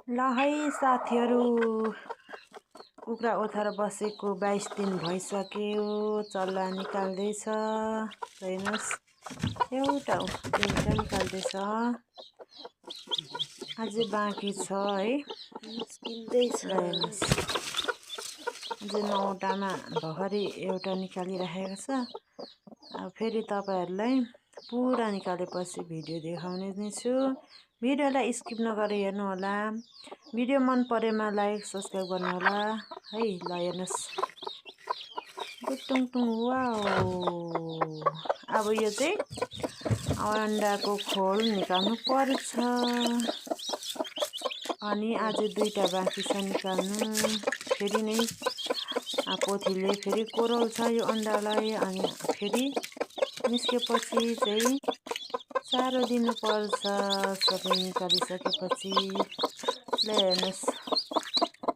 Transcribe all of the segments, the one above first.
ल है साथीहरू, कुखुरा ओथार बसेको 22 दिन भइसक्यो। चल्ला निकाल्दैछ। हेर्नुहोस्, एउटा निकाल्दैछ। अझै बाँकी छ है, निस्किँदैछ। ल हेर्नुहोस्, अझै 9वटामा भर्खरै एउटा निकालिराखेको छ। अब फेरि तपाईहरुलाई पुरा निकालेपछि भिडियो देखाउने नै छु। भिडियोलाई स्किप नगरी हेर्नु होला। भिडियो मन परेमा लाइक सब्स्क्राइब गर्नु होला है। ल हेर्नुस्, गुटुङटुङ वाओ। अब यो चाहिँ अन्डाको खोल निकाल्नु पर्छ। अनि अझै 2टा बाँकी छ निकाल्नु। फेरि नै पोथीले फेरि कोराउँछ यो अन्डालाई। अनि फेरि निस्केपछि चाहिँ चारो दिनुपर्छ। सबै निकालिसकेपछि ल हेर्नुहोस्,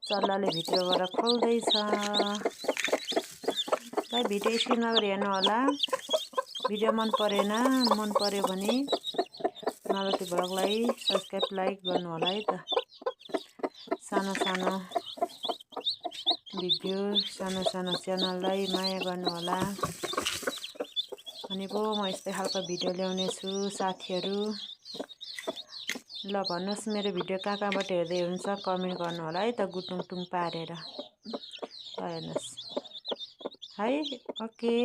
चल्लाले भित्रबाट खोल्दैछ। ल भिडियो स्किप नगरी हेर्नु होला। भिडियो मन पर्यो भने मालती भ्लगलाई सब्स्क्राइब लाइक गर्नु होला है त। सानो सानो भिडियो, सानो सानो च्यानललाई माया गर्नु होला। अनि पो म यस्तै खालको भिडियो ल्याउने छु साथीहरू। ल भन्नुहोस्, मेरो भिडियो कहाँबाट हेर्दै हुनुहुन्छ कमेन्ट गर्नु होला है त, गुटुङटुङ पारेर। ल हेर्नुहोस् है, ओके।